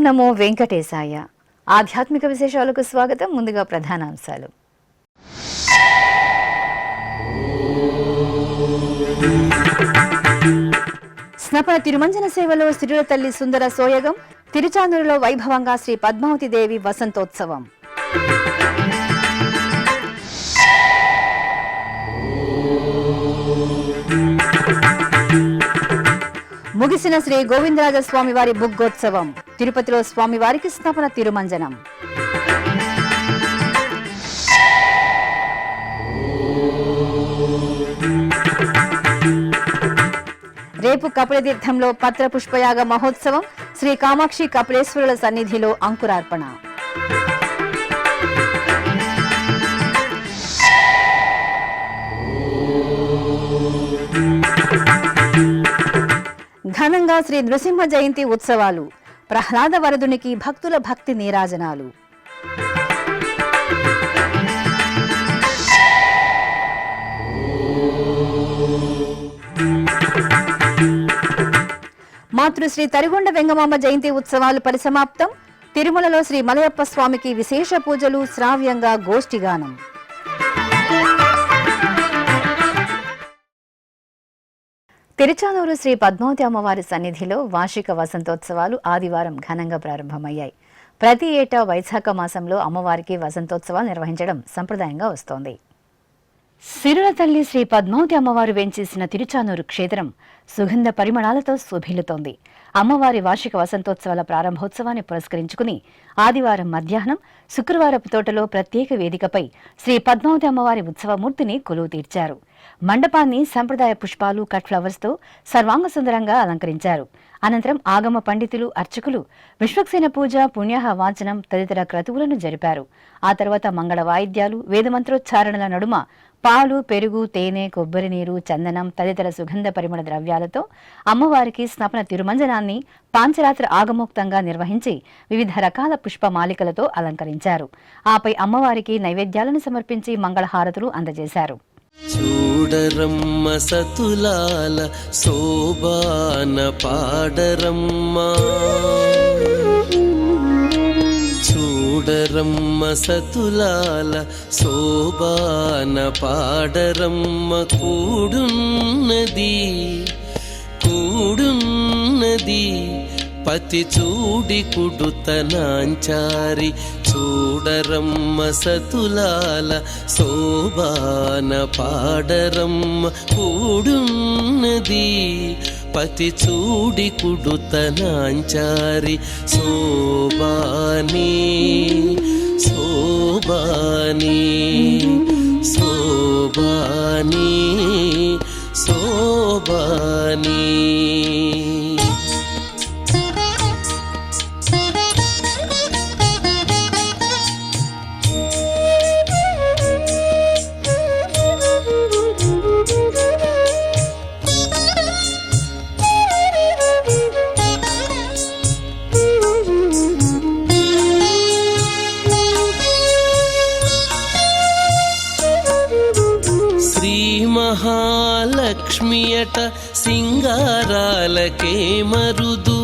నమో వెంకటేశాయ. ఆధ్యాత్మిక విశేషాలకు స్వాగతం. ముందుగా ప్రధానాంశాలు. స్నపన తిరుమంజన సేవలో సిరుల తల్లి సుందర సోయగం. తిరుచానూరులో వైభవంగా శ్రీ పద్మావతి దేవి వసంతోత్సవం. ముగిసిన శ్రీ గోవిందరాజ స్వామివారి బుగ్గోత్సవం. తిరుపతిలో స్వామివారికి స్నపన తిరుమంజనం. రేపు కపిలతీర్థంలో పత్ర పుష్పయాగ మహోత్సవం. శ్రీ కామాక్షి కపిలేశ్వరుల సన్నిధిలో అంకురార్పణ. ఘనంగా శ్రీ నృసింహ జయంతి ఉత్సవాలు. ప్రహ్లాద వరదునికి భక్తుల భక్తి నీరాజనాలు. మాతృశ్రీ తరిగొండ వెంగమాంబ జయంతి ఉత్సవాలు పరిసమాప్తం. తిరుమలలో శ్రీ మలయప్ప స్వామికి విశేష పూజలు. శ్రావ్యంగా గోష్ఠిగానం. తిరుచానూరు శ్రీ పద్మావతి అమ్మవారి సన్నిధిలో వార్షిక వసంతోత్సవాలు ఆదివారం ఘనంగా ప్రారంభమయ్యాయి. ప్రతి ఏటా వైశాఖ మాసంలో అమ్మవారికి వసంతోత్సవాలు నిర్వహించడం సంప్రదాయంగా వస్తోంది. సిరుల తల్లి శ్రీ పద్మావతి అమ్మవారు వేంచేసిన తిరుచానూరు క్షేత్రం సుగంధ పరిమళాలతో శోభిల్లుతోంది. అమ్మవారి వార్షిక వసంతోత్సవాల ప్రారంభోత్సవాన్ని పురస్కరించుకుని ఆదివారం మధ్యాహ్నం శుక్రవారపు తోటలో ప్రత్యేక వేదికపై శ్రీ పద్మావతి అమ్మవారి ఉత్సవమూర్తిని కొలువు తీర్చారు. మండపాన్ని సంప్రదాయ పుష్పాలు, కట్ ఫ్లవర్స్ తో సర్వాంగ సుందరంగా అలంకరించారు. అనంతరం ఆగమ పండితులు, అర్చకులు విశ్వక్సేన పూజ, పుణ్యాహ వాచనం తదితర క్రతువులను జరిపారు. ఆ తర్వాత మంగళ వాయిద్యాలు, వేదమంత్రోచ్చారణల నడుమ పాలు, పెరుగు, తేనె, కొబ్బరి నీరు, చందనం తదితర సుగంధ పరిమళ ద్రవ్యాలతో అమ్మవారికి స్నపన తిరుమంజనాన్ని పాంచరాత్ర ఆగమోక్తంగా నిర్వహించి వివిధ రకాల పుష్పమాలికలతో అలంకరించారు. ఆపై అమ్మవారికి నైవేద్యాలను సమర్పించి మంగళహారతులు అందజేశారు. చూడరమ్మ సతులాల శోభాన పాడరమ్మ, చూడరమ్మ సతులాల శోభాన పాడరమ్మ. కూడున్నది కూడున్నది పతి చూడి కుడుతనాంచారి. చూడరమ్మ సతులాల శోభాన పాడరమ్మ. కూడున్నది పతి చూడి కుడుతనాంచారి. శోభాని శోభాని శోభాని శోభాని. మహాలక్ష్మియట సింగారాలకే మరుదు,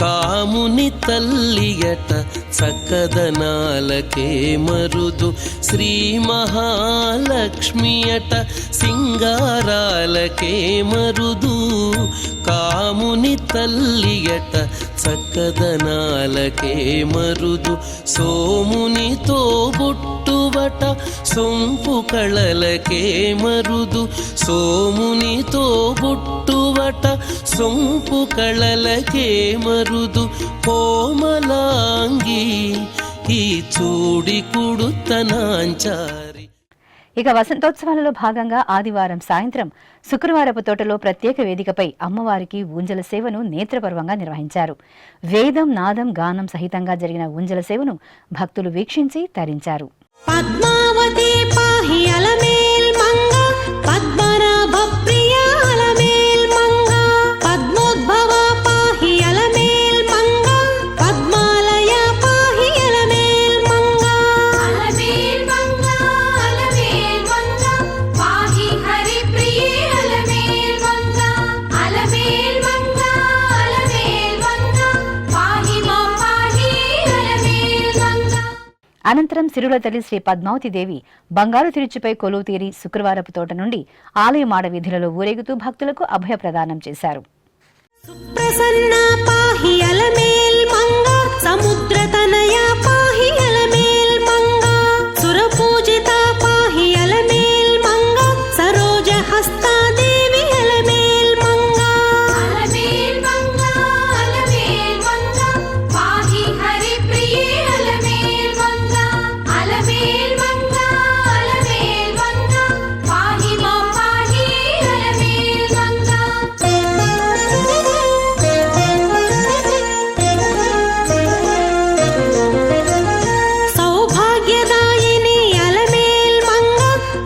కాముని తల్లియట చక్కదనాలకే మరుదు. శ్రీ మహాలక్ష్మియట సింగారాలకే మరుదు, కాముని తల్లియట చక్కదనాలకే మరుదు. సోమునితో బొట్టువట సొంపు కళలకే మరుదు. సోమునితో బొట్టువట సొంపు కళలకే మరుదు. కోమలాంగి ఈ చూడి కుడుతనాంచారి. ఇక వసంతోత్సవాలలో భాగంగా ఆదివారం సాయంత్రం శుక్రవారపు తోటలో ప్రత్యేక వేదికపై అమ్మవారికి ఊంజల సేవను నేత్రపర్వంగా నిర్వహించారు. వేదం, నాదం, గానం సహితంగా జరిగిన ఊంజల సేవను భక్తులు వీక్షించి తరించారు. పద్మావతి పాహి అలమేల్ మంగ, పద్మనాభ ప్రియ అలమేల్ మంగ, పద్మోద్భవ పాహి అలమేల్ మంగ, పద్మాలయ పాహి అలమేల్ మంగ. అలమేల్ మంగ అలమేల్ మంగ పాహి హరి ప్రియ అలమేల్ మంగ, అలమేల్ మంగ అలమేల్ మంగ పాహి మా అనంతరం సిరుల తల్లి శ్రీ పద్మావతి దేవి బంగారు తిరుచుపై కొలువు తీరి శుక్రవారపు తోట నుండి ఆలయ మాడ వీధులలో ఊరేగుతూ భక్తులకు అభయ ప్రదానం చేశారు. ప్రసన్న పాహి అలమేల్ మంగ సముద్ర తనయ పాహి అలమేల్ మంగ సురపూజిత పాహి అలమేల్ మంగ సరోజ హస్త దేవి అలమేల్ మంగ అలమేల్ మంగ అలమేల్ మంగ పాహి హరి ప్రియే అలమేల్ మంగ అలమేల్ మంగ అలమేల్ మంగ పాహి మా పాహి అలమేల్ మంగ సౌభాగ్యదాయిని అలమేల్ మంగ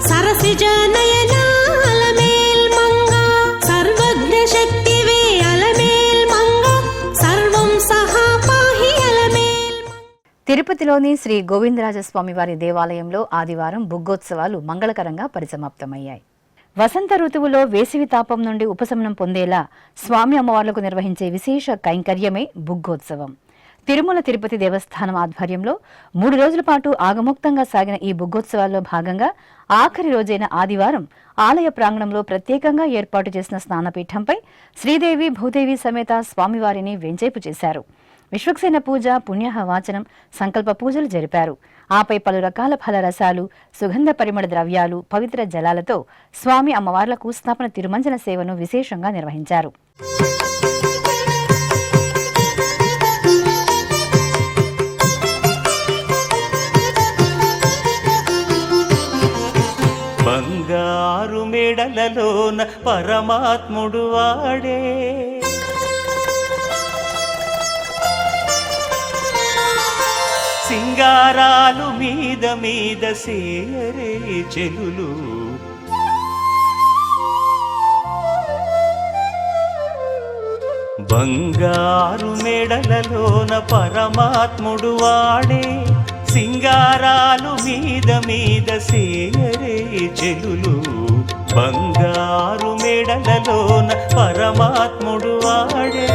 సరసిజ నయన అలమేల్ మంగ సర్వజ్ఞ శక్తివే అలమేల్ మంగ సర్వం సహా పాహి అలమేల్ తిరుపతిలోని శ్రీ గోవిందరాజస్వామి వారి దేవాలయంలో ఆదివారం బుగ్గోత్సవాలు మంగళకరంగా పరిసమాప్తమయ్యాయి. వసంత ఋతువులో వేసవి తాపం నుండి ఉపశమనం పొందేలా స్వామి అమ్మవార్లకు నిర్వహించే విశేష కైంకర్యమే బుగ్గోత్సవం. తిరుమల తిరుపతి దేవస్థానం ఆధ్వర్యంలో 3 రోజుల పాటు ఆగమోక్తంగా సాగిన ఈ బుగ్గోత్సవాల్లో భాగంగా ఆఖరి రోజైన ఆదివారం ఆలయ ప్రాంగణంలో ప్రత్యేకంగా ఏర్పాటు చేసిన స్నానపీఠంపై శ్రీదేవి భూదేవి సమేత స్వామివారిని వెంచేపు చేశారు. విశ్వక్సేన పూజ, పుణ్యాహ వాచనం, సంకల్ప పూజలు జరిపారు. ఆపై పలు రకాల ఫలరసాలు, సుగంధ పరిమళ ద్రవ్యాలు, పవిత్ర జలాలతో స్వామి అమ్మవార్లకు స్థాపన తిరుమంజన సేవను విశేషంగా నిర్వహించారు. బంగారు మెడలలోన పరమాత్ముడు వాడే సింగారాలు మీద మీద సేయరే చెలులు బంగారు మెడలలోన పరమాత్ముడు వాడే సింగారాలు మీద మీద సేయరే చెలులు బంగారు మెడలలోన పరమాత్ముడు వాడే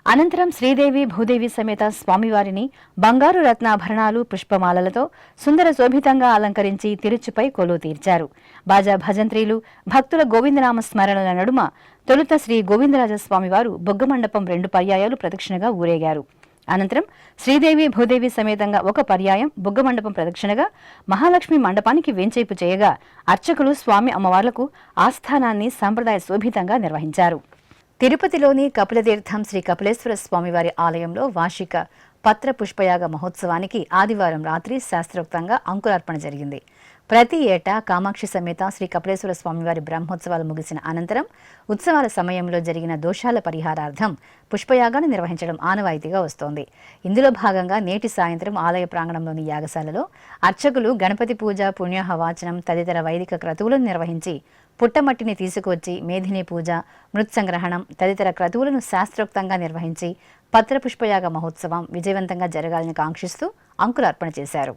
అనంతరం శ్రీదేవి భూదేవి సమేత స్వామివారిని బంగారు రత్నాభరణాలు, పుష్పమాలలతో సుందర శోభితంగా అలంకరించి తిరుచుపై కొలువు తీర్చారు. బాజా భజంత్రీలు, భక్తుల గోవిందనామ స్మరణల నడుమ తొలుత శ్రీ గోవిందరాజస్వామివారు బొగ్గమండపం 2 పర్యాయాలు ప్రదక్షిణగా ఊరేగారు. అనంతరం శ్రీదేవి భూదేవి సమేతంగా 1 పర్యాయం బొగ్గమండపం ప్రదక్షిణగా మహాలక్ష్మి మండపానికి వేంచేపు చేయగా అర్చకులు స్వామి అమ్మవార్లకు ఆస్థానాన్ని సంప్రదాయ శోభితంగా నిర్వహించారు. తిరుపతిలోని కపిలతీర్థం శ్రీ కపిలేశ్వర స్వామివారి ఆలయంలో వార్షిక పత్ర పుష్పయాగ మహోత్సవానికి ఆదివారం రాత్రి శాస్త్రోక్తంగా అంకురార్పణ జరిగింది. ప్రతి ఏటా కామాక్షి సమేత శ్రీ కపిలేశ్వర స్వామివారి బ్రహ్మోత్సవాలు ముగిసిన అనంతరం ఉత్సవాల సమయంలో జరిగిన దోషాల పరిహారార్థం పుష్పయాగాన్ని నిర్వహించడం ఆనవాయితీగా వస్తోంది. ఇందులో భాగంగా నేటి సాయంత్రం ఆలయ ప్రాంగణంలోని యాగశాలలో అర్చకులు గణపతి పూజ, పుణ్యాహ వాచనం తదితర వైదిక క్రతువులను నిర్వహించి పుట్టమట్టిని తీసుకువచ్చి మేధిని పూజ, మృత్సంగ్రహణం తదితర క్రతువులను శాస్త్రోక్తంగా నిర్వహించి పత్రపుష్పయాగ మహోత్సవం విజయవంతంగా జరగాలని కాంక్షిస్తూ అంకురార్పణ చేశారు.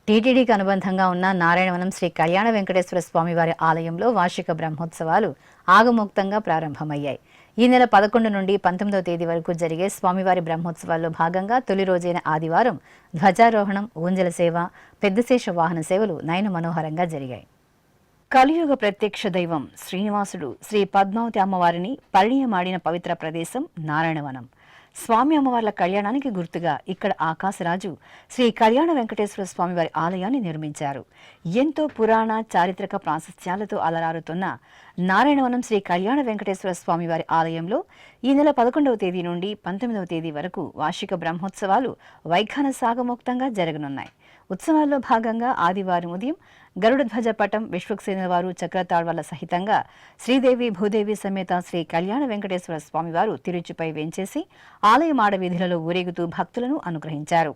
టీటీడీకి అనుబంధంగా ఉన్న నారాయణవనం శ్రీ కళ్యాణ వెంకటేశ్వర స్వామివారి ఆలయంలో వార్షిక బ్రహ్మోత్సవాలు ఆగమోక్తంగా ప్రారంభమయ్యాయి. ఈ నెల 11 నుండి 19వ తేదీ వరకు జరిగే స్వామివారి బ్రహ్మోత్సవాల్లో భాగంగా తొలి రోజైన ఆదివారం ధ్వజారోహణం, ఊంజల సేవ, పెద్దశేష వాహన సేవలు నయన మనోహరంగా జరిగాయి. కలియుగ ప్రత్యక్ష దైవం శ్రీనివాసుడు శ్రీ పద్మావతి అమ్మవారిని పరిణయమాడిన పవిత్ర ప్రదేశం నారాయణవనం. స్వామి అమ్మవార్ల కళ్యాణానికి గుర్తుగా ఇక్కడ ఆకాశరాజు శ్రీ కళ్యాణ వెంకటేశ్వర స్వామివారి ఆలయాన్ని నిర్మించారు. ఎంతో పురాణ చారిత్రక ప్రాశస్త్యాలతో అలరారుతున్న నారాయణవనం శ్రీ కళ్యాణ వెంకటేశ్వర స్వామివారి ఆలయంలో ఈ నెల 11వ తేదీ నుండి 19వ తేదీ వరకు వార్షిక బ్రహ్మోత్సవాలు వైఖాన సాగమోక్తంగా జరగనున్నాయి. ఉత్సవాల్లో భాగంగా ఆదివారం ఉదయం గరుడధ్వజ పటం, విశ్వక్సేనుల వారు, చక్రతాళ్వాల సహితంగా శ్రీదేవి భూదేవి సమేత శ్రీ కళ్యాణ వెంకటేశ్వర స్వామివారు తిరుచిపై వేంచేసి ఆలయ మాడవీధులలో ఊరేగుతూ భక్తులను అనుగ్రహించారు.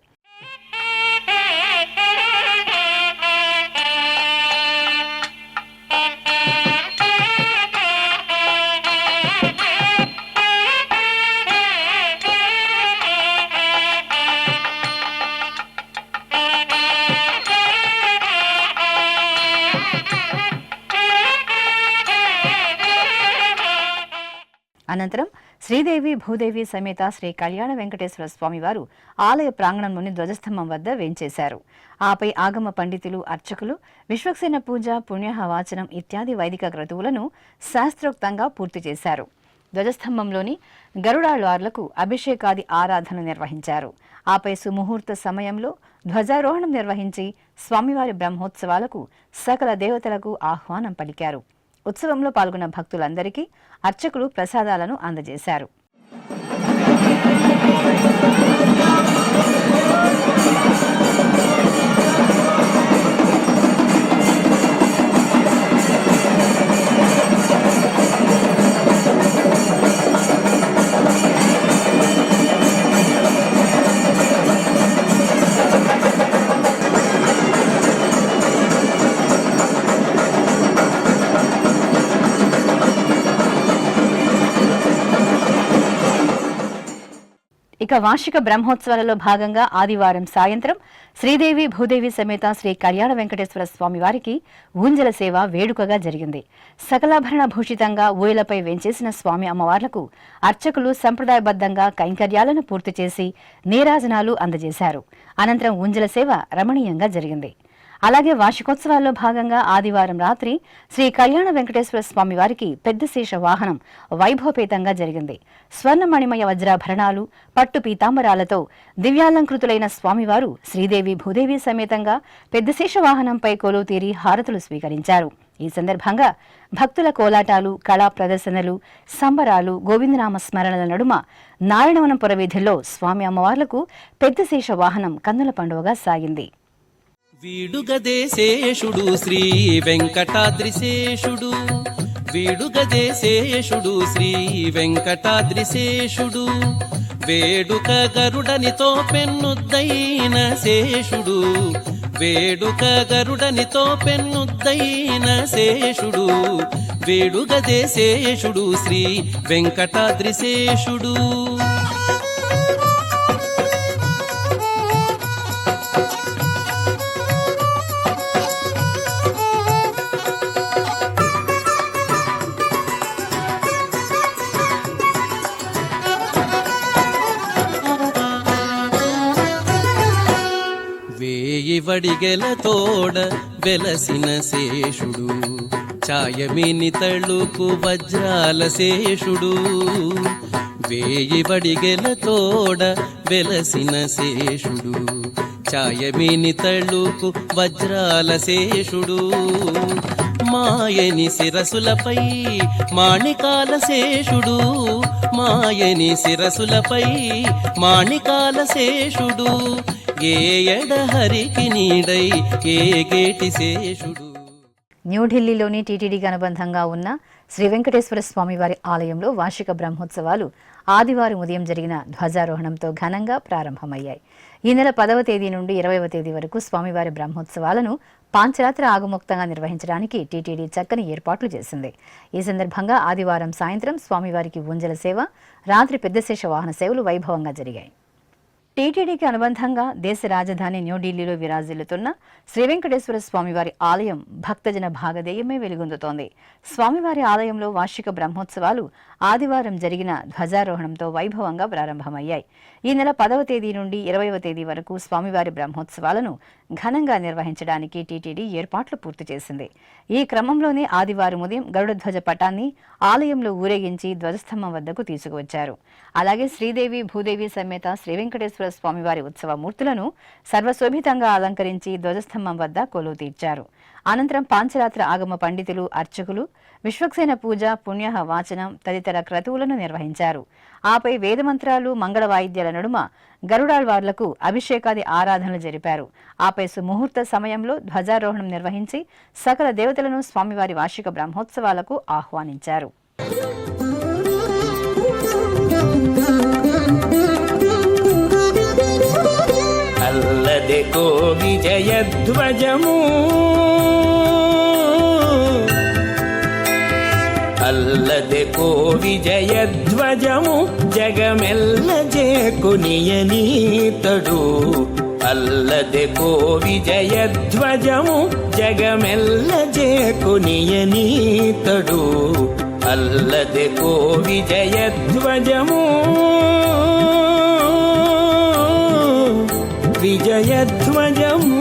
అనంతరం శ్రీదేవి భూదేవి సమేత శ్రీ కళ్యాణ వెంకటేశ్వర స్వామివారు ఆలయ ప్రాంగణంలోని ధ్వజస్తంభం వద్ద వేంచేశారు. ఆపై ఆగమ పండితులు, అర్చకులు విశ్వక్సేన పూజ, పుణ్యహవాచనం ఇత్యాది వైదిక క్రతువులను శాస్త్రోక్తంగా పూర్తి చేశారు. ధ్వజస్తంభంలోని గరుడాళ్వార్లకు అభిషేకాది ఆరాధన నిర్వహించారు. ఆపై సుముహూర్త సమయంలో ధ్వజారోహణం నిర్వహించి స్వామివారి బ్రహ్మోత్సవాలకు సకల దేవతలకు ఆహ్వానం పలికారు. ఉత్సవంలో పాల్గొన్న భక్తులందరికీ అర్చకులు ప్రసాదాలను అందజేశారు. ఇక వార్షిక బ్రహ్మోత్సవాలలో భాగంగా ఆదివారం సాయంత్రం శ్రీదేవి భూదేవి సమేత శ్రీ కళ్యాణ వెంకటేశ్వర స్వామి వారికి ఊంజల సేవ వేడుకగా జరిగింది. సకలాభరణ భూషితంగా ఊయలపై వెంచేసిన స్వామి అమ్మవార్లకు అర్చకులు సంప్రదాయబద్ధంగా కైంకర్యాలను పూర్తి చేసి నీరాజనాలు అందజేశారు. అనంతరం ఊంజల సేవ రమణీయంగా జరిగింది. అలాగే వార్షికోత్సవాల్లో భాగంగా ఆదివారం రాత్రి శ్రీ కళ్యాణ వెంకటేశ్వర స్వామి వారికి పెద్ద శేష వాహనం వైభవపేతంగా జరిగింది. స్వర్ణమణిమయ వజ్రాభరణాలు, పట్టు పీతాంబరాలతో దివ్యాలంకృతులైన స్వామివారు శ్రీదేవి భూదేవి సమేతంగా పెద్ద శేష వాహనంపై కొలువు తీరి హారతులు స్వీకరించారు. ఈ సందర్భంగా భక్తుల కోలాటాలు, కళా ప్రదర్శనలు, సంబరాలు, గోవిందనామ స్మరణల నడుమ నారాయణవనం పురవీధుల్లో స్వామి అమ్మవార్లకు పెద్ద శేష వాహనం కన్నుల పండువగా సాగింది. వీడుగదేశేషుడు శ్రీ వెంకటాద్రిశేషుడు, వీడుగదేశేషుడు శ్రీ వెంకటాద్రిశేషుడు, వేడుక గరుడనితో పెన్నుద్దైన శేషుడు, వేడుక గరుడనితో పెన్నుద్దైన శేషుడు, వేడుగదేశేషుడు శ్రీ వెంకటాద్రిశేషుడు. వడిగెల తోడ వెలసిన శేషుడు, ఛాయమిని తళుకు వజ్రాల శేషుడు, వేయి వడిగెల తోడ వెలసిన శేషుడు, ఛాయమిని తళుకు వజ్రాల శేషుడు, మాయని శిరసులపై మాణికాల శేషుడు, మాయని శిరసులపై మాణికాల శేషుడు, ఏ ఎడహరికి నీడై ఏ గేటి శేషుడు. న్యూఢిల్లీలోని టీటీడీకి అనుబంధంగా ఉన్న శ్రీ వెంకటేశ్వర స్వామివారి ఆలయంలో వార్షిక బ్రహ్మోత్సవాలు ఆదివారం ఉదయం జరిగిన ధ్వజారోహణంతో ఘనంగా ప్రారంభమయ్యాయి. ఈ నెల 10వ తేదీ నుండి 20వ తేదీ వరకు స్వామివారి బ్రహ్మోత్సవాలను పాంచరాత్ర ఆగమోక్తంగా నిర్వహించడానికి టీటీడీ చక్కని ఏర్పాట్లు చేసింది. ఈ సందర్భంగా ఆదివారం సాయంత్రం స్వామివారికి ఊంజల సేవ, రాత్రి పెద్దశేష వాహన సేవలు వైభవంగా జరిగాయి. టీటీడీకి అనుబంధంగా దేశ రాజధాని న్యూఢిల్లీలో విరాజిల్లుతున్న శ్రీ వెంకటేశ్వర స్వామివారి ఆలయం భక్తజన భాగధేయమే వెలుగొందుతోంది. స్వామివారి ఆలయంలో వార్షిక బ్రహ్మోత్సవాలు ఆదివారం జరిగిన ధ్వజారోహణంతో వైభవంగా ప్రారంభమయ్యాయి. ఈ నెల 10వ తేదీ నుండి 20వ తేదీ వరకు స్వామివారి బ్రహ్మోత్సవాలను ఘనంగా నిర్వహించడానికి టీటీడీ ఏర్పాట్లు పూర్తి చేసింది. ఈ క్రమంలోనే ఆదివారం ఉదయం గరుడధ్వజ పటాన్ని ఆలయంలో ఊరేగించి ధ్వజస్తంభం వద్దకు తీసుకువచ్చారు. అలాగే శ్రీదేవి భూదేవి సమేత శ్రీ వెంకటేశ్వర వెంకటేశ్వర స్వామివారి ఉత్సవ మూర్తులను సర్వశోభితంగా అలంకరించి ధ్వజస్తంభం వద్ద కొలువు తీర్చారు. అనంతరం పాంచరాత్ర ఆగమ పండితులు, అర్చకులు విశ్వక్సేన పూజ, పుణ్యహ వాచనం తదితర క్రతువులను నిర్వహించారు. ఆపై వేదమంత్రాలు, మంగళ వాయిద్యాల నడుమ గరుడాళ్వార్లకు అభిషేకాది ఆరాధనలు జరిపారు. ఆపై సుముహూర్త సమయంలో ధ్వజారోహణం నిర్వహించి సకల దేవతలను స్వామివారి వార్షిక బ్రహ్మోత్సవాలకు ఆహ్వానించారు. అల్లదే కో విజయధ్వజము, అల్లదే కో విజయధ్వజము, జగమెల్ల జేకునియనీతడు. అల్లదే కో విజయధ్వజము, జగమెల్ల జేకునియనీతడు. అల్లదే కో విజయధ్వజము, విజయధ్వజము,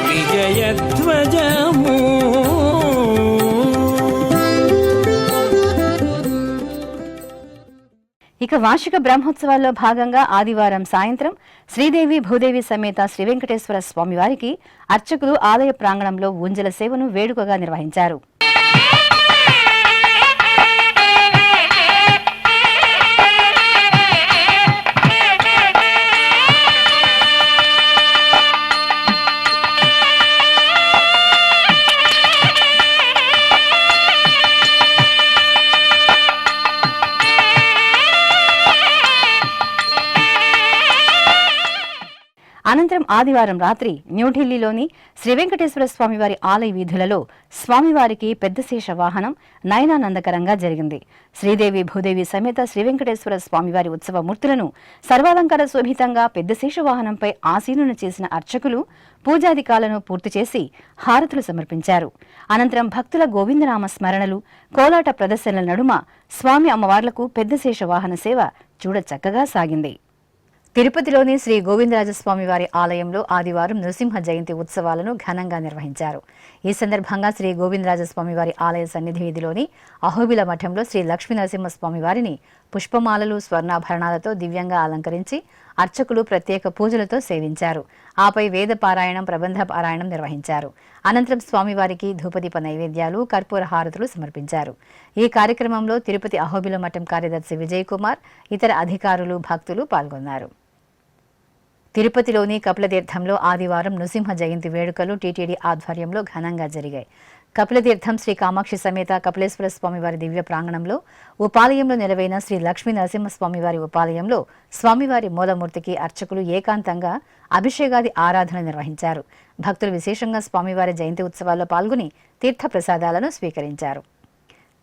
విజయధ్వజము. ఇక వార్షిక బ్రహ్మోత్సవాల్లో భాగంగా ఆదివారం సాయంత్రం శ్రీదేవి భూదేవి సమేత శ్రీ వెంకటేశ్వర స్వామివారికి అర్చకులు ఆలయ ప్రాంగణంలో ఊంజల సేవను వేడుకగా నిర్వహించారు. అనంతరం ఆదివారం రాత్రి న్యూఢిల్లీలోని శ్రీ వెంకటేశ్వర స్వామివారి ఆలయ వీధులలో స్వామివారికి పెద్ద శేష వాహనం నయనానందకరంగా జరిగింది. శ్రీదేవి భూదేవి సమేత శ్రీ వెంకటేశ్వర స్వామివారి ఉత్సవ మూర్తులను సర్వాలంకార శోభితంగా పెద్ద శేష వాహనంపై ఆసీనులను చేసిన అర్చకులు పూజాధికాలను పూర్తి చేసి హారతులు సమర్పించారు. అనంతరం భక్తుల గోవిందనామ స్మరణలు, కోలాట ప్రదర్శనల నడుమ స్వామి అమ్మవార్లకు పెద్ద శేష వాహన సేవ చూడచక్కగా సాగింది. తిరుపతిలోని శ్రీ గోవిందరాజస్వామి వారి ఆలయంలో ఆదివారం నృసింహ జయంతి ఉత్సవాలను ఘనంగా నిర్వహించారు. ఈ సందర్భంగా శ్రీ గోవిందరాజస్వామి వారి ఆలయ సన్నిధి వీధిలోని అహోబిల మఠంలో శ్రీ లక్ష్మీ నరసింహస్వామి వారిని పుష్పమాలలు, స్వర్ణాభరణాలతో దివ్యంగా అలంకరించి అర్చకులు ప్రత్యేక పూజలతో సేవించారు. ఆపై వేద పారాయణం, ప్రబంధ పారాయణం నిర్వహించారు. అనంతరం స్వామివారికి ధూపదీప నైవేద్యాలు, కర్పూర హారతులు సమర్పించారు. ఈ కార్యక్రమంలో తిరుపతి అహోబిల మఠం కార్యదర్శి విజయ్ కుమార్, ఇతర అధికారులు, భక్తులు పాల్గొన్నారు. తిరుపతిలోని కపిలతీర్థంలో ఆదివారం నృసింహ జయంతి వేడుకలు టీటీడీ ఆధ్వర్యంలో ఘనంగా జరిగాయి. కపిలతీర్థం శ్రీ కామాక్షి సమేత కపిలేశ్వర స్వామివారి దివ్య ప్రాంగణంలో ఉపాలయంలో నెలవైన శ్రీ లక్ష్మీ నరసింహస్వామివారి ఉపాలయంలో స్వామివారి మూలమూర్తికి అర్చకులు ఏకాంతంగా అభిషేకాది ఆరాధన నిర్వహించారు. భక్తులు విశేషంగా స్వామివారి జయంతి ఉత్సవాల్లో పాల్గొని తీర్థ ప్రసాదాలను స్వీకరించారు.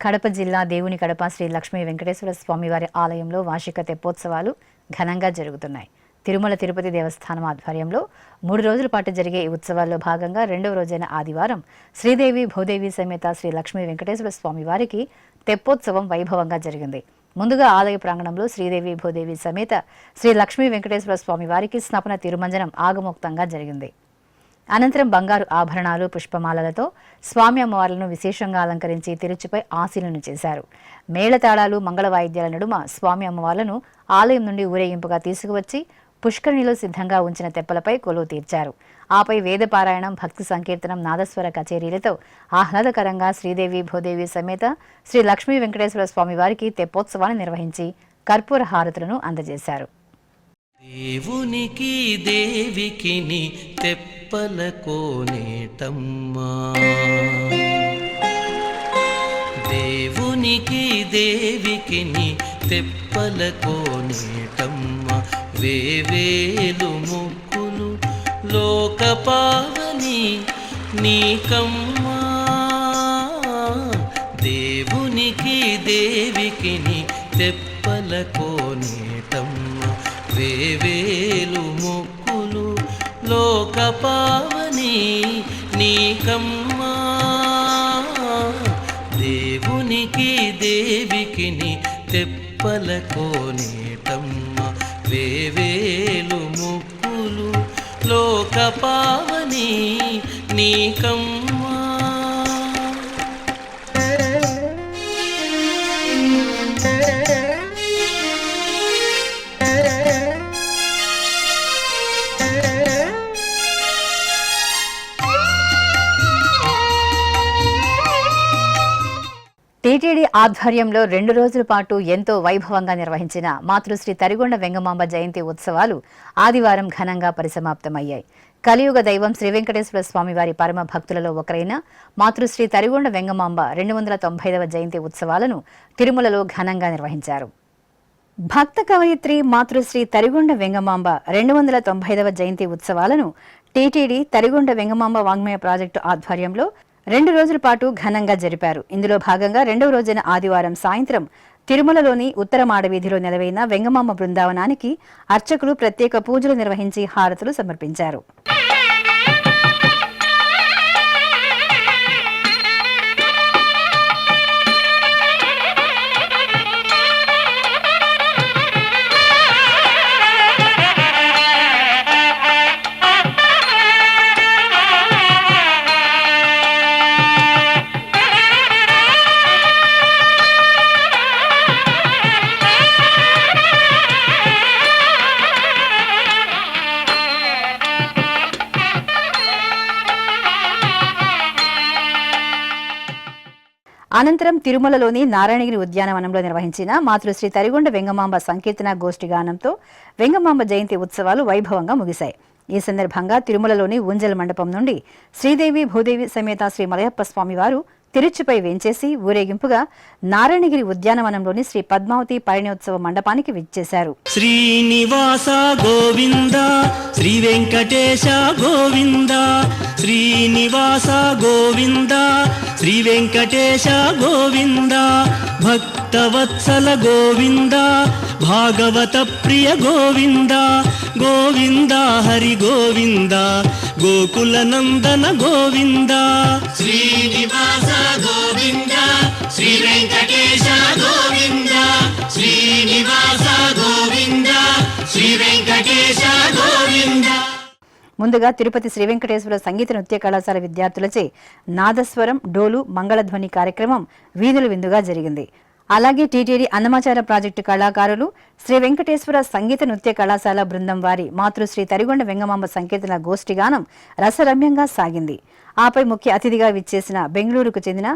కడప జిల్లా దేవుని కడప శ్రీ లక్ష్మీ వెంకటేశ్వర స్వామివారి ఆలయంలో వార్షిక తెప్పోత్సవాలు ఘనంగా జరుగుతున్నాయి. తిరుమల తిరుపతి దేవస్థానం ఆధ్వర్యంలో 3 రోజుల పాటు జరిగే ఈ ఉత్సవాల్లో భాగంగా 2వ రోజైన ఆదివారం శ్రీదేవి భూదేవి సమేత శ్రీ లక్ష్మీ వెంకటేశ్వర స్వామి వారికి తెప్పోత్సవం వైభవంగా జరిగింది. ముందుగా ఆలయ ప్రాంగణంలో శ్రీదేవి భూదేవి సమేత శ్రీ లక్ష్మీ వెంకటేశ్వర స్వామి వారికి స్నపన తిరుమంజనం ఆగమోక్తంగా జరిగింది. అనంతరం బంగారు ఆభరణాలు, పుష్పమాలలతో స్వామి అమ్మవార్లను విశేషంగా అలంకరించి తిరుచిపై ఆశీనులను చేశారు. మేళతాళాలు, మంగళ వాయిద్యాల నడుమ స్వామి అమ్మవార్లను ఆలయం నుండి ఊరేగింపుగా తీసుకువచ్చి పుష్కరిణిలో సిద్ధంగా ఉంచిన తెప్పలపై కొలువు తీర్చారు. ఆపై వేదపారాయణం, భక్తి సంకీర్తనం, నాదస్వర కచేరీలతో ఆహ్లాదకరంగా శ్రీదేవి భూదేవి సమేత శ్రీ లక్ష్మీ వెంకటేశ్వర స్వామి వారికి తెప్పోత్సవాన్ని నిర్వహించి కర్పూర హారతులను అందజేశారు. దేవునికి దేవికిని తెప్పల కోనేటమ్మా, దేవునికి దేవికిని తెప్పల కోనేటమ్మా, వేవేలు ముక్కులు లోకపావని నీకమ్మా. దేవునికి దేవికిని తెప్పల కోనేటమ్మా, వేవేలు ముక్కులు లోకపావని నీకమ్మా. దేవునికి దేవికిని తెప్పల కోనేటమ్మా, వేవేలు ముక్కులు లోకపావని నీకమ్మా. ఆధ్వర్యంలో 2 రోజుల పాటు ఎంతో వైభవంగా నిర్వహించిన మాతృశ్రీ తరిగొండ వెంగమాంబ జయంతి ఉత్సవాలు ఆదివారం ఘనంగా పరిసమాప్తమయ్యాయి. కలియుగ దైవం శ్రీ వెంకటేశ్వర స్వామి వారి పరమ భక్తులలో ఒకరైన మాతృశ్రీ తరిగొండ వెంగమాంబ 295వ జయంతి ఉత్సవాలను తిరుమలలో ఘనంగా నిర్వహించారు. భక్త కవయిత్రి మాతృశ్రీ తరిగొండ వెంగమాంబ 295వ జయంతి ఉత్సవాలను టీటీడీ తరిగొండ వెంగమాంబ వాంగ్మయ ప్రాజెక్టు ఆధ్వర్యంలో 2 రోజుల పాటు ఘనంగా జరిపారు. ఇందులో భాగంగా 2వ రోజున ఆదివారం సాయంత్రం తిరుమలలోని ఉత్తర మాడవీధిలో నెలవైన వెంగమాంబ బృందావనానికి అర్చకులు ప్రత్యేక పూజలు నిర్వహించి హారతులు సమర్పించారు. అనంతరం తిరుమలలోని నారాయణగిరి ఉద్యానవనంలో నిర్వహించిన మాతృశ్రీ తరిగొండ వెంగమాంబ సంకీర్తన గోష్ఠి గానంతో వెంగమాంబ జయంతి ఉత్సవాలు వైభవంగా ముగిశాయి. ఈ సందర్భంగా తిరుమలలోని ఊంజల్ మండపం నుండి శ్రీదేవి భూదేవి సమేత శ్రీ మలయప్ప స్వామివారు తిరుచుపై వేంచేసి ఊరేగింపుగా నారాయణగిరి ఉద్యానవనంలోని శ్రీ పద్మావతి పరిణయోత్సవ మండపానికి విచ్చేశారు. శ్రీనివాస గోవింద శ్రీ వెంకటేశ గోవింద శ్రీనివాస గోవింద శ్రీ వెంకటేశ గోవింద భక్తవత్సల గోవింద భాగవత ప్రియ గోవింద గోవింద హరి గోవింద గోకుల నందన గోవింద శ్రీనివాస గోవింద శ్రీ వెంకటేశ గోవింద శ్రీనివాస గోవింద శ్రీ వెంకటేశ గోవింద. ముందుగా తిరుపతి శ్రీ వెంకటేశ్వర సంగీత నృత్య కళాశాల విద్యార్థులచే నాదస్వరం, డోలు, మంగళధ్వని కార్యక్రమం వీధుల విందుగా జరిగింది. అలాగే టీటీడీ అన్నమాచార ప్రాజెక్టు కళాకారులు శ్రీ వెంకటేశ్వర సంగీత నృత్య కళాశాల బృందం వారి మాతృశ్రీ తరిగొండ వెంగమాంబ సంకీర్తన గోష్ఠిగానం రసరమ్యంగా సాగింది. ఆపై ముఖ్య అతిథిగా విచ్చేసిన బెంగళూరుకు చెందిన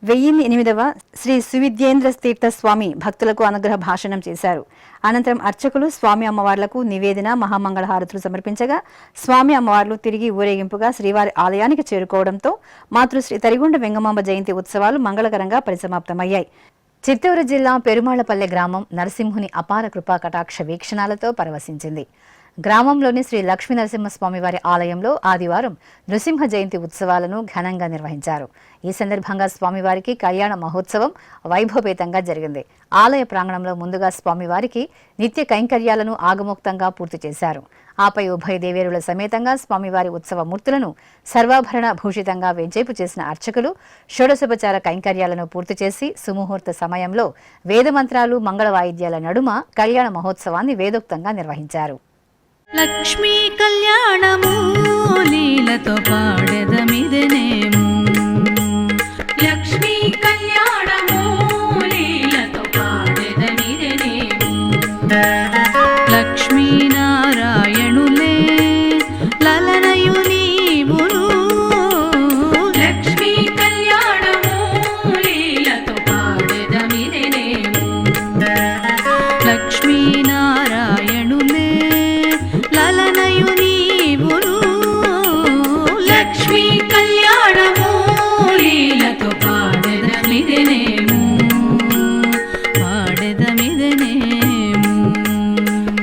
1008వ శ్రీ సువిద్యేంద్ర తీర్థ స్వామి భక్తులకు అనుగ్రహ భాషణం చేశారు. అనంతరం అర్చకులు స్వామి అమ్మవార్లకు నివేదన, మహామంగళ హారతులు సమర్పించగా స్వామి అమ్మవార్లు తిరిగి ఊరేగింపుగా శ్రీవారి ఆలయానికి చేరుకోవడంతో మాతృశ్రీ తరిగొండ వెంగమాంబ జయంతి ఉత్సవాలు మంగళకరంగా పరిసమాప్తమయ్యాయి. చిత్తూరు జిల్లా పెరుమాళ్లపల్లె గ్రామం నరసింహుని అపార కృపా కటాక్ష వీక్షణాలతో పరవశించింది. గ్రామంలోని శ్రీ లక్ష్మీ నరసింహస్వామి వారి ఆలయంలో ఆదివారం నృసింహ జయంతి ఉత్సవాలను ఘనంగా నిర్వహించారు. ఈ సందర్భంగా స్వామివారికి కళ్యాణ మహోత్సవం వైభవపేతంగా జరిగింది. ఆలయ ప్రాంగణంలో ముందుగా స్వామివారికి నిత్య కైంకర్యాలను ఆగమోక్తంగా పూర్తి చేశారు. ఆపై ఉభయ దేవేరుల సమేతంగా స్వామివారి ఉత్సవ మూర్తులను సర్వాభరణ భూషితంగా వెంచేపు చేసిన అర్చకులు షోడశోపచార కైంకర్యాలను పూర్తి చేసి సుముహూర్త సమయంలో వేదమంత్రాలు, మంగళ వాయిద్యాల నడుమ కళ్యాణ మహోత్సవాన్ని వేదోక్తంగా నిర్వహించారు. లక్ష్మీ కళ్యాణము లీలతో పాడెదమిదనేము, లక్ష్మీ కళ్యాణము లీలతో పాడెదమిదనేము, లక్ష్మీనారాయణులే లలనయు నీవును, లక్ష్మీ కళ్యాణము లీలతో పాడెదమిదనేము, లక్ష్మీనారాయణులే లలనయు నీవును, లక్ష్మీ కళ్యాణము లీలతో పాడెదమిదనేము, పాడెదమిదనేము,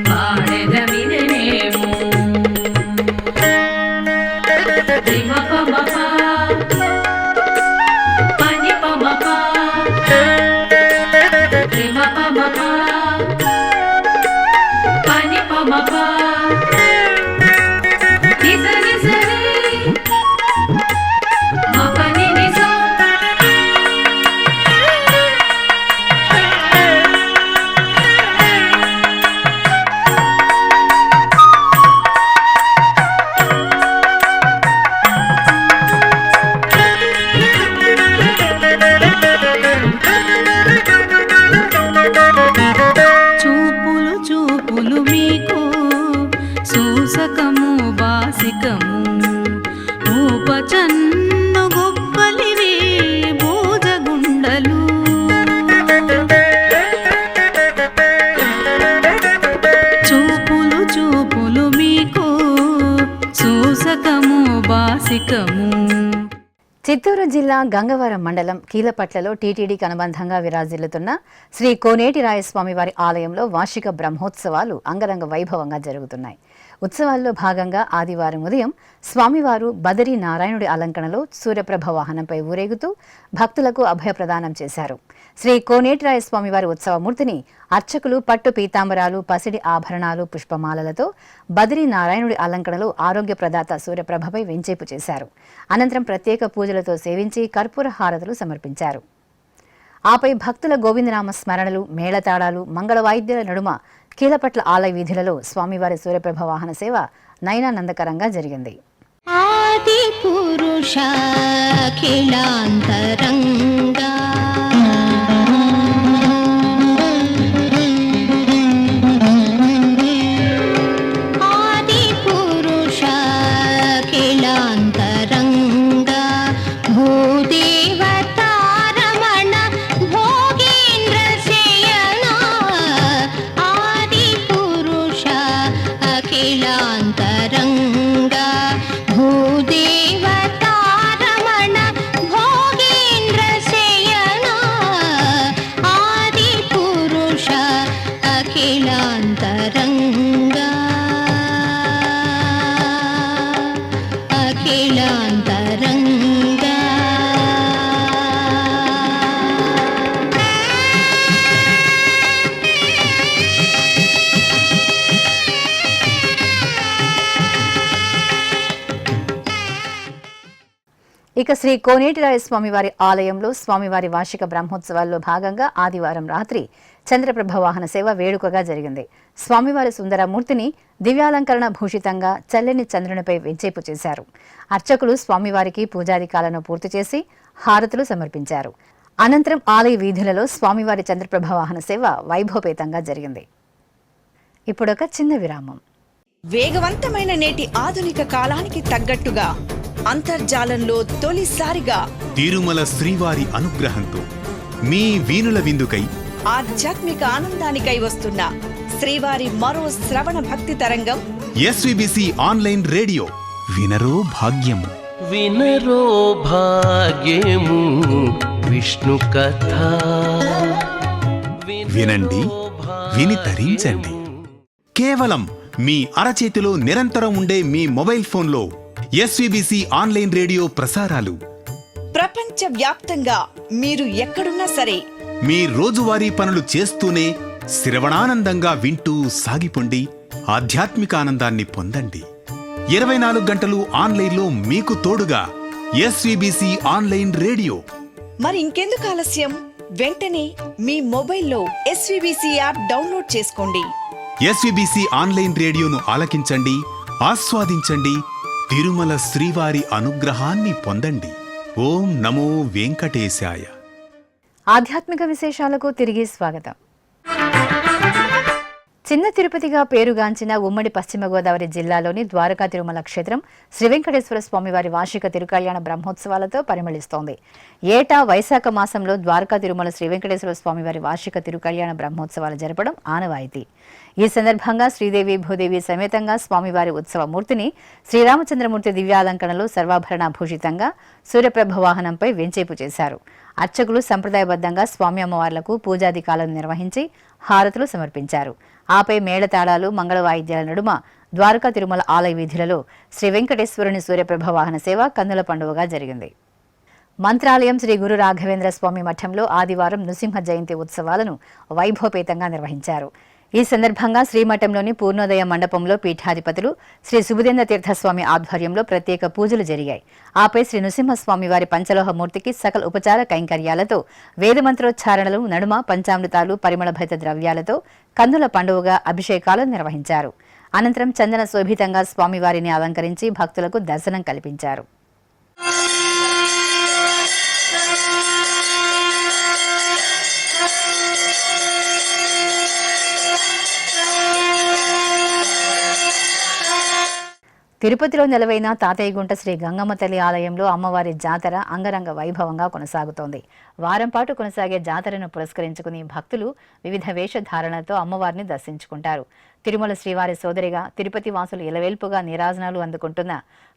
పాడెదమిదనేము. రిమపమప పనిపమప రిమపమప పనిపమప నిజ నిజరే మపని నిజ. బాసికము బాసికము. చిత్తూరు జిల్లా గంగవరం మండలం కీలపట్లలో టీటీడీకి అనుబంధంగా విరాజిల్లుతున్న శ్రీ కోనేటి రాయస్వామి వారి ఆలయంలో వార్షిక బ్రహ్మోత్సవాలు అంగరంగ వైభవంగా జరుగుతున్నాయి. ఉత్సవాల్లో భాగంగా ఆదివారం ఉదయం స్వామివారు బదరీ నారాయణుడి అలంకరణలో సూర్యప్రభ వాహనంపై ఊరేగుతూ భక్తులకు అభయప్రదానం చేశారు. శ్రీ కోనేటిరాయ స్వామివారి ఉత్సవమూర్తిని అర్చకులు పట్టు పీతాంబరాలు, పసిడి ఆభరణాలు, పుష్పమాలలతో బదరీ నారాయణుడి అలంకరణలో ఆరోగ్య ప్రదాత సూర్యప్రభపై వెంచేపు చేశారు. అనంతరం ప్రత్యేక పూజలతో సేవించి కర్పూర హారతులు సమర్పించారు. ఆపై భక్తుల గోవిందనామ స్మరణలు, మేళతాళాలు, మంగళ వాయిద్యాల నడుమ కీలపట్ల ఆలయ వీధులలో స్వామివారి సూర్యప్రభ వాహన సేవ నయనానందకరంగా జరిగింది. ఆది పురుష అఖిలాంతరంగా ఆది పురుష అఖిలాంతరంగా భూదేవతారమణ భోగేంద్ర శయనా ఆది పురుష అఖిలాంతరంగా భూదేవతారమణ భోగేంద్ర శయనా ఆది పురుష అఖిలాంతరంగా అఖిలాంతరంగా. ఇక శ్రీ కోనేటిరాయ స్వామివారి ఆలయంలో స్వామివారి వార్షిక బ్రహ్మోత్సవాల్లో భాగంగా ఆదివారం రాత్రి చంద్రప్రభ వాహన సేవ వేడుకగా జరిగింది. స్వామివారి సుందరమూర్తిని దివ్యాలంకరణ భూషితంగా చల్లని చంద్రునిపై వెంచేపు చేశారు. అర్చకులు స్వామివారికి పూజాధికాలను పూర్తి చేసి హారతులు సమర్పించారు. అనంతరం ఆలయ వీధులలో స్వామివారి చంద్రప్రభ వాహన సేవ వైభవపేతంగా జరిగింది. ఇప్పుడొక చిన్న విరామం. వేగవంతమైన నేటి ఆధునిక కాలానికి తగ్గట్టుగా అంతర్జాలంలో తొలిసారిగా తిరుమల శ్రీవారి అనుగ్రహంతో మీ వీణుల విందుకై ఆధ్యాత్మిక ఆనందానికై వస్తున్న శ్రీవారి మరో శ్రవణ భక్తి తరంగం ఎస్విబిసి ఆన్లైన్ రేడియో వినరో భాగ్యము. వినరో భాగ్యము విష్ణు కథ వినండి, విని తరించండి. కేవలం మీ అరచేతిలో నిరంతరం ఉండే మీ మొబైల్ ఫోన్లో ఎస్విబిసి ఆన్లైన్ రేడియో ప్రసారాలు ప్రపంచ వ్యాప్తంగా మీరు ఎక్కడున్నా సరే మీ రోజువారీ పనులు చేస్తూనే శ్రవణానందంగా వింటూ సాగిపోండి, ఆధ్యాత్మిక ఆనందాన్ని పొందండి. 24 గంటలు ఆన్లైన్లో మీకు తోడుగా ఎస్విబిసి ఆన్లైన్ రేడియో. మరి ఇంకెందుకు ఆలస్యం? వెంటనే మీ మొబైల్లో ఎస్విబిసి యాప్ డౌన్లోడ్ చేసుకోండి. ఎస్విబిసి ఆన్లైన్ రేడియోను ఆలకించండి, ఆస్వాదించండి, తిరుమల శ్రీవారి అనుగ్రహాన్ని పొందండి. ఓం నమో వెంకటేశాయ. ఆధ్యాత్మిక విశేషాలకు తిరిగి స్వాగతం. చిన్న తిరుపతిగా పేరుగాంచిన ఉమ్మడి పశ్చిమ గోదావరి జిల్లాలోని ద్వారకా తిరుమల క్షేత్రం శ్రీ వెంకటేశ్వర స్వామివారి వార్షిక తిరుకళ్యాణ బ్రహ్మోత్సవాలతో పరిమళిస్తోంది. ఏటా వైశాఖ మాసంలో ద్వారకా తిరుమల శ్రీ వెంకటేశ్వర స్వామివారి వార్షిక తిరుకళ్యాణ బ్రహ్మోత్సవాలు జరపడం ఆనవాయితీ. ఈ సందర్భంగా శ్రీదేవి భూదేవి సమేతంగా స్వామివారి ఉత్సవమూర్తిని శ్రీరామచంద్రమూర్తి దివ్యాలంకరణలో సర్వాభరణాభూషితంగా సూర్యప్రభ వాహనంపై వెంచేపు చేశారు. అర్చకులు సంప్రదాయబద్ధంగా స్వామి అమ్మవార్లకు పూజాధికాలను నిర్వహించి హారతులు సమర్పించారు. ఆపై మేళతాళాలు, మంగళ వాయిద్యాల నడుమ ద్వారకా తిరుమల ఆలయ వీధులలో శ్రీ వెంకటేశ్వరుని సూర్యప్రభ వాహన సేవ కన్నుల పండుగగా జరిగింది. మంత్రాలయం శ్రీ గురు రాఘవేంద్ర స్వామి మఠంలో ఆదివారం నృసింహ జయంతి ఉత్సవాలను వైభవపేతంగా నిర్వహించారు. ఈ సందర్భంగా శ్రీమఠంలోని పూర్ణోదయ మండపంలో పీఠాధిపతులు శ్రీ సుబుధేంద్ర తీర్థస్వామి ఆధ్వర్యంలో ప్రత్యేక పూజలు జరిగాయి. ఆపై శ్రీ నృసింహస్వామి వారి పంచలోహమూర్తికి సకల ఉపచార కైంకర్యాలతో వేదమంత్రోచ్చారణలు నడుమ పంచామృతాలు, పరిమళభరిత ద్రవ్యాలతో కన్నుల పండుగగా అభిషేకాలు నిర్వహించారు. అనంతరం చందన శోభితంగా స్వామివారిని అలంకరించి భక్తులకు దర్శనం కల్పించారు. తిరుపతిలో నెలవైన తాతయ్యగుంట శ్రీ గంగమ్మ తల్లి ఆలయంలో అమ్మవారి జాతర అంగరంగ వైభవంగా కొనసాగుతోంది. వారం పాటు కొనసాగే జాతరను పురస్కరించుకుని భక్తులు వివిధ వేషధారణలతో అమ్మవారిని దర్శించుకుంటారు. తిరుమల శ్రీవారి సోదరిగా తిరుపతి వాసులు ఇలవేల్పుగా నీరాజనాలు అందుకుంటున్న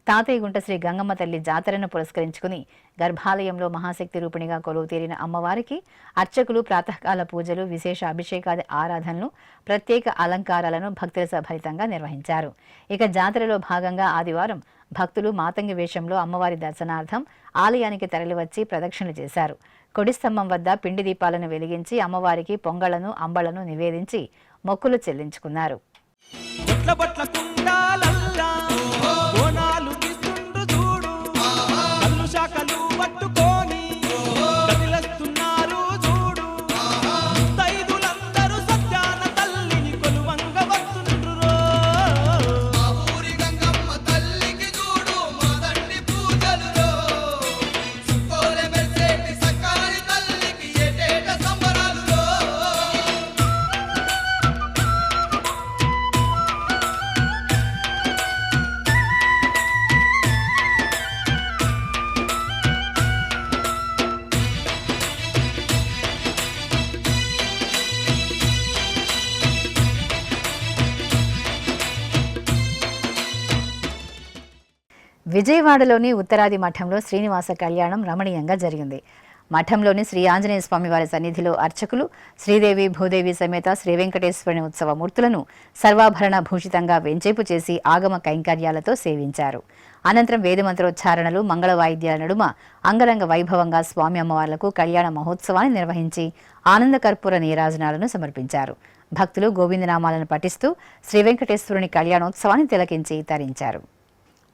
తాతయ్యగుంట శ్రీ గంగమ్మ తల్లి జాతరను పురస్కరించుకుని గర్భాలయంలో మహాశక్తి రూపిణిగా కొలువు తీరిన అమ్మవారికి అర్చకులు ప్రాతకాల పూజలు, విశేష అభిషేకాది ఆరాధనలు, ప్రత్యేక అలంకారాలను భక్తుల సభరితంగా నిర్వహించారు. ఇక జాతరలో భాగంగా ఆదివారం భక్తులు మాతంగి వేషంలో అమ్మవారి దర్శనార్థం ఆలయానికి తరలివచ్చి ప్రదక్షిణలు చేశారు. కొడిస్తంభం వద్ద పిండి దీపాలను వెలిగించి అమ్మవారికి పొంగళ్లను, అంబళ్లను నివేదించి మొక్కులు చెల్లించుకున్నారు. విజయవాడలోని ఉత్తరాది మఠంలో శ్రీనివాస కళ్యాణం రమణీయంగా జరిగింది. మఠంలోని శ్రీ ఆంజనేయ స్వామి వారి సన్నిధిలో అర్చకులు శ్రీదేవి భూదేవి సమేత శ్రీ వెంకటేశ్వరుని ఉత్సవ మూర్తులను సర్వాభరణ భూషితంగా వెంచేపు చేసి ఆగమ కైంకర్యాలతో సేవించారు. అనంతరం వేదమంత్రోచ్చారణలు, మంగళ వాయిద్యాల నడుమ అంగరంగ వైభవంగా స్వామి అమ్మవార్లకు కళ్యాణ మహోత్సవాన్ని నిర్వహించి ఆనంద కర్పూర నీరాజనాలను సమర్పించారు. భక్తులు గోవిందనామాలను పఠిస్తూ శ్రీ వెంకటేశ్వరుని కళ్యాణోత్సవాన్ని తిలకించి తరించారు.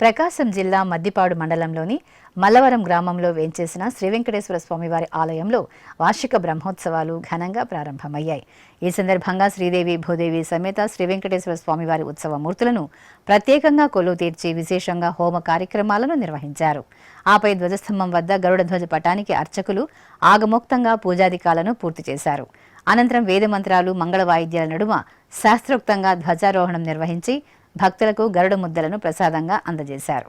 ప్రకాశం జిల్లా మద్దిపాడు మండలంలోని మల్లవరం గ్రామంలో వేంచేసిన శ్రీ వెంకటేశ్వర స్వామివారి ఆలయంలో వార్షిక బ్రహ్మోత్సవాలు ఘనంగా ప్రారంభమయ్యాయి. ఈ సందర్భంగా శ్రీదేవి భూదేవి సమేత శ్రీ వెంకటేశ్వర స్వామివారి ఉత్సవ మూర్తులను ప్రత్యేకంగా కొలువు తీర్చి విశేషంగా హోమ కార్యక్రమాలను నిర్వహించారు. ఆపై ధ్వజస్తంభం వద్ద గరుడ ధ్వజ పటానికి అర్చకులు ఆగమోక్తంగా పూజాధికాలను పూర్తి చేశారు. అనంతరం వేదమంత్రాలు, మంగళ వాయిద్యాల నడుమ శాస్త్రోక్తంగా ధ్వజారోహణం నిర్వహించి భక్తులకు గరుడ ముద్దలను ప్రసాదంగా అందజేశారు.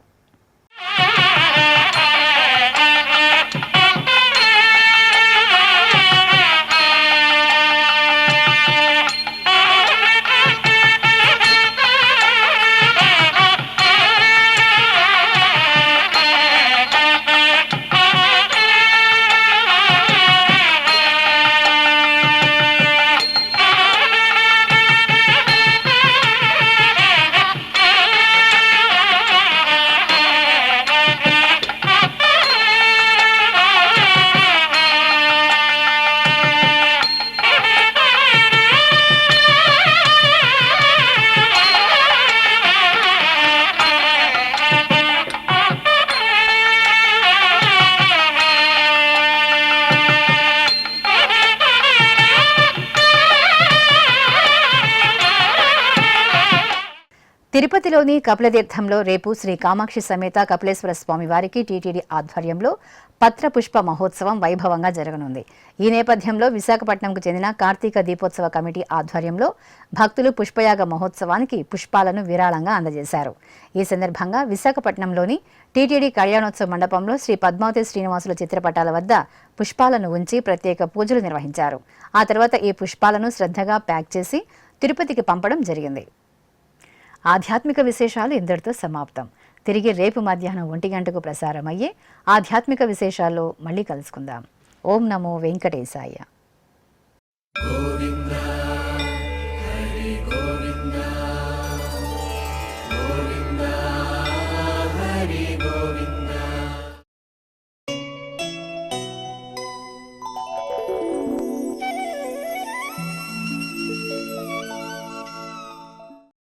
తిరుపతిలోని కపిలతీర్థంలో రేపు శ్రీ కామాక్షి సమేత కపిలేశ్వర స్వామి వారికి టీటీడీ ఆధ్వర్యంలో పత్ర పుష్ప మహోత్సవం వైభవంగా జరగనుంది. ఈ నేపథ్యంలో విశాఖపట్నంకు చెందిన కార్తీక దీపోత్సవ కమిటీ ఆధ్వర్యంలో భక్తులు పుష్పయాగ మహోత్సవానికి పుష్పాలను విరాళంగా అందజేశారు. ఈ సందర్భంగా విశాఖపట్నంలోని టీటీడీ కళ్యాణోత్సవ మండపంలో శ్రీ పద్మావతి శ్రీనివాసుల చిత్రపటాల వద్ద పుష్పాలను ఉంచి ప్రత్యేక పూజలు నిర్వహించారు. ఆ తర్వాత ఈ పుష్పాలను శ్రద్ధగా ప్యాక్ చేసి తిరుపతికి పంపడం జరిగింది. ఆధ్యాత్మిక విశేషాలు ఇంతటితో సమాప్తం. తిరిగి రేపు మధ్యాహ్నం 1 గంటకు ప్రసారమయ్యే ఆధ్యాత్మిక విశేషాల్లో మళ్ళీ కలుసుకుందాం. ఓం నమో వెంకటేశాయ.